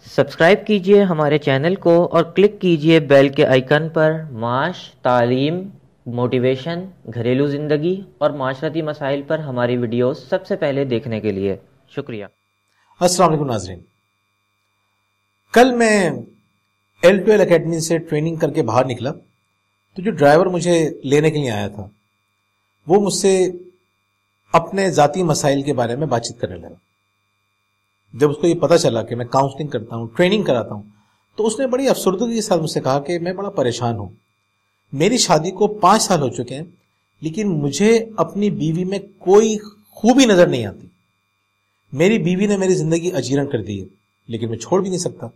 Subscribe کیجئے ہمارے channel کو اور کلک کیجئے بیل کے آئیکن پر معاش، تعلیم، موٹیویشن، گھریلو زندگی اور معاشرتی مسائل پر ہماری ویڈیوز سب سے پہلے دیکھنے کے لیے شکریہ۔ السلام علیکم ناظرین، کل میں L2L اکیڈمی سے ٹریننگ کر کے باہر نکلا تو جو ڈرائیور مجھے لینے کے لیے آیا تھا وہ مجھ سے اپنے ذاتی مسائل کے بارے میں بات چیت کرنے لگا۔ جب اس کو یہ پتا چلا کہ میں کاؤنسلنگ کرتا ہوں، ٹریننگ کراتا ہوں، تو اس نے بڑی افسردگی کے ساتھ مجھ سے کہا کہ میں بڑا پریشان ہوں، میری شادی کو 5 سال ہو چکے ہیں لیکن مجھے اپنی بیوی میں کوئی خوبی نظر نہیں آتی۔ میری بیوی نے میری زندگی اجیرن کر دی ہے لیکن میں چھوڑ بھی نہیں سکتا،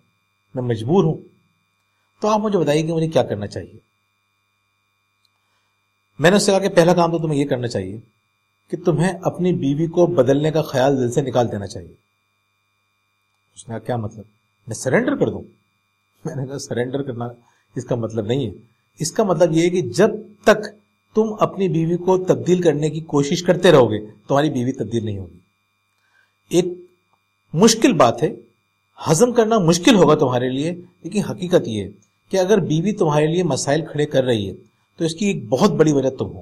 میں مجبور ہوں۔ تو آپ مجھے بتائیے کہ مجھے کیا کرنا چاہیے۔ میں نے اس سے کہا کہ پہلا کام تو تمہیں یہ کرنا چاہیے کہ تمہیں اپنی بیوی کو بدلنے کا خیال دل سے نکال دینا چاہیے۔ اس نے کہا کیا مطلب؟ میں سرنڈر کر دوں؟ میں نے کہا سرنڈر کرنا اس کا مطلب نہیں ہے، اس کا مطلب یہ ہے کہ جب تک تم اپنی بیوی کو تبدیل کرنے کی کوشش کرتے رہو گے تمہاری بیوی تبدیل نہیں ہوگی۔ ایک مشکل بات ہے، ہضم کرنا مشکل ہوگا تمہارے لیے، لیکن حقیقت یہ ہے کہ اگر بیوی تمہارے لیے مسائل کھڑے کر رہی ہے تو اس کی ایک بہت بڑی وجہ تم ہو۔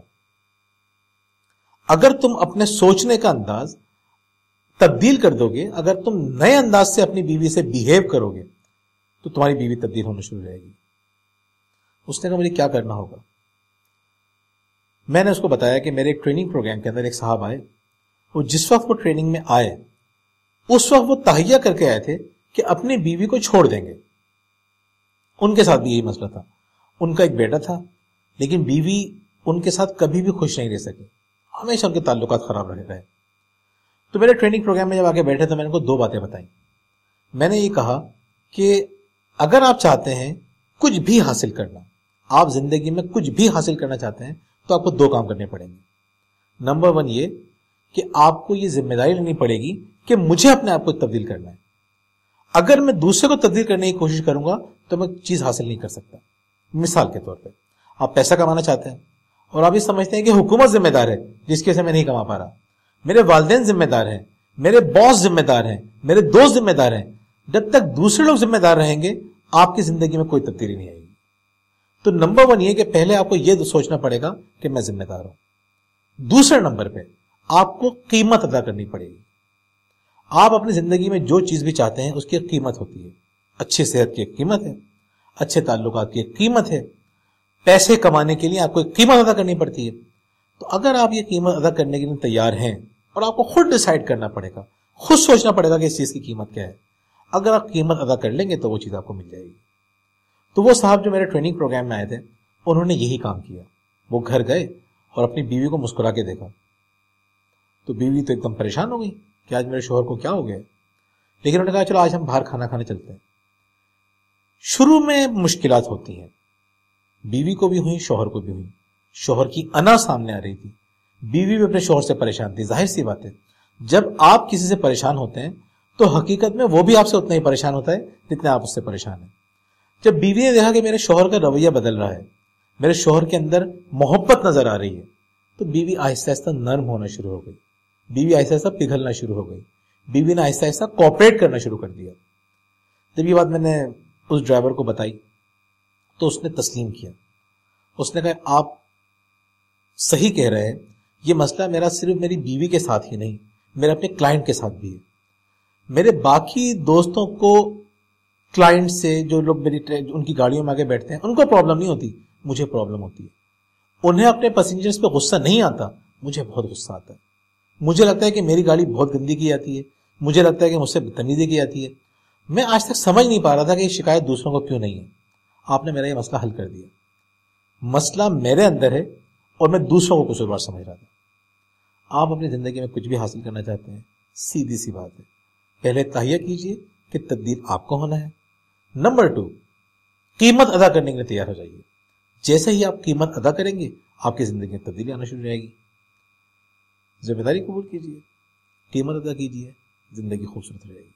اگر تم اپنے سوچنے کا انداز تبدیل کر دو گے، اگر تم نئے انداز سے اپنی بیوی سے بیہیو کرو گے تو تمہاری بیوی تبدیل ہونا شروع ہو جائے گی۔ اس نے کہا مجھے کیا کرنا ہوگا؟ میں نے اس کو بتایا کہ میرے ایک ٹریننگ پروگرام کے اندر ایک صاحب آئے، وہ جس وقت وہ ٹریننگ میں آئے اس وقت وہ تہیہ کر کے آئے تھے کہ اپنی بیوی کو چھوڑ دیں گے۔ ان کے ساتھ بھی یہی مسئلہ تھا، ان کا ایک بیٹا تھا لیکن بیوی ان کے ساتھ کبھی بھی خوش نہیں رہ سکی، ہمیشہ ان کے تعلقات خراب رہ گئے۔ تو میرے ٹریننگ پروگرام میں جب آگے بیٹھے تو میں نے ان کو 2 باتیں بتائیں۔ میں نے یہ کہا کہ اگر آپ چاہتے ہیں کچھ بھی حاصل کرنا، آپ زندگی میں کچھ بھی حاصل کرنا چاہتے ہیں تو آپ کو 2 کام کرنے پڑیں گے۔ نمبر 1 یہ کہ آپ کو یہ ذمہ داری لینی پڑے گی کہ مجھے اپنے آپ کو تبدیل کرنا ہے۔ اگر میں دوسرے کو تبدیل کرنے کی کوشش کروں گا تو میں چیز حاصل نہیں کر سکتا۔ مثال کے طور پہ آپ پیسہ کمانا چاہتے ہیں اور آپ یہ سمجھتے ہیں کہ حکومت ذمہ دار ہے جس کی وجہ سے میں نہیں کما پا رہا، میرے والدین ذمہ دار ہیں، میرے باس ذمہ دار ہیں، میرے دوست ذمہ دار ہیں۔ جب تک دوسرے لوگ ذمہ دار رہیں گے آپ کی زندگی میں کوئی تبدیلی نہیں آئے گی۔ تو نمبر 1 یہ کہ پہلے آپ کو یہ سوچنا پڑے گا کہ میں ذمہ دار ہوں۔ دوسرے نمبر پہ آپ کو قیمت ادا کرنی پڑے گی۔ آپ اپنی زندگی میں جو چیز بھی چاہتے ہیں اس کی ایک قیمت ہوتی ہے۔ اچھی صحت کی ایک قیمت ہے، اچھے تعلقات کی ایک قیمت ہے، پیسے کمانے کے لیے آپ کو ایک قیمت ادا کرنی پڑتی ہے۔ تو اگر آپ یہ قیمت ادا کرنے کے لیے تیار ہیں، اور آپ کو خود ڈیسائیڈ کرنا پڑے گا، خود سوچنا پڑے گا کہ اس چیز کی قیمت کیا ہے، اگر آپ قیمت ادا کر لیں گے تو وہ چیز آپ کو مل جائے گی۔ تو وہ صاحب جو میرے ٹریننگ پروگرام میں آئے تھے انہوں نے یہی کام کیا۔ وہ گھر گئے اور اپنی بیوی کو مسکرا کے دیکھا تو بیوی تو ایک دم پریشان ہو گئی کہ آج میرے شوہر کو کیا ہو گیا، لیکن انہوں نے کہا چلو آج ہم باہر کھانا کھانے چلتے ہیں۔ شروع میں مشکلات ہوتی ہیں، بیوی کو بھی ہوئی، شوہر کو بھی ہوئی۔ شوہر کی انا سامنے آ رہی تھی، بیوی بھی اپنے شوہر سے پریشان تھی۔ ظاہر سی بات ہے جب آپ کسی سے پریشان ہوتے ہیں تو حقیقت میں وہ بھی آپ سے اتنا ہی پریشان ہوتا ہے جتنے آپ اس سے پریشان ہیں۔ جب بیوی نے دیکھا کہ میرے شوہر کا رویہ بدل رہا ہے، میرے شوہر کے اندر محبت نظر آ رہی ہے، تو بیوی آہستہ آہستہ نرم ہونا شروع ہو گئی، بیوی آہستہ آہستہ پگھلنا شروع ہو گئی، بیوی نے آہستہ آہستہ کوآپریٹ کرنا شروع کر دیا۔ جب یہ بات میں نے اس ڈرائیور کو بتائی تو اس نے تسلیم کیا۔ اس نے کہا آپ صحیح کہہ رہے ہیں، یہ مسئلہ میرا صرف میری بیوی کے ساتھ ہی نہیں، میرے اپنے کلائنٹ کے ساتھ بھی ہے۔ میرے باقی دوستوں کو، کلائنٹ سے جو لوگ میری ان کی گاڑیوں میں آگے بیٹھتے ہیں ان کو پرابلم نہیں ہوتی، مجھے پرابلم ہوتی ہے۔ انہیں اپنے پیسنجرز پہ غصہ نہیں آتا، مجھے بہت غصہ آتا ہے۔ مجھے لگتا ہے کہ میری گاڑی بہت گندی کی جاتی ہے، مجھے لگتا ہے کہ مجھ سے بدتمیزی کی جاتی ہے۔ میں آج تک سمجھ نہیں پا رہا تھا کہ یہ شکایت دوسروں کو کیوں نہیں ہے۔ آپ نے میرا یہ مسئلہ حل کر دیا۔ مسئلہ میرے اندر ہے اور میں دوسروں کو قصوروار سمجھ رہا تھا۔ آپ اپنی زندگی میں کچھ بھی حاصل کرنا چاہتے ہیں، سیدھی سی بات ہے، پہلے تہیہ کیجئے کہ تبدیل آپ کو ہونا ہے۔ نمبر 2 قیمت ادا کرنے کے لیے تیار ہو جائیے۔ جیسے ہی آپ قیمت ادا کریں گے آپ کی زندگی میں تبدیلی آنا شروع ہو جائے گی۔ ذمہ داری قبول کیجئے، قیمت ادا کیجئے، زندگی خوبصورت ہو جائے گی۔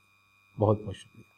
بہت بہت شکریہ۔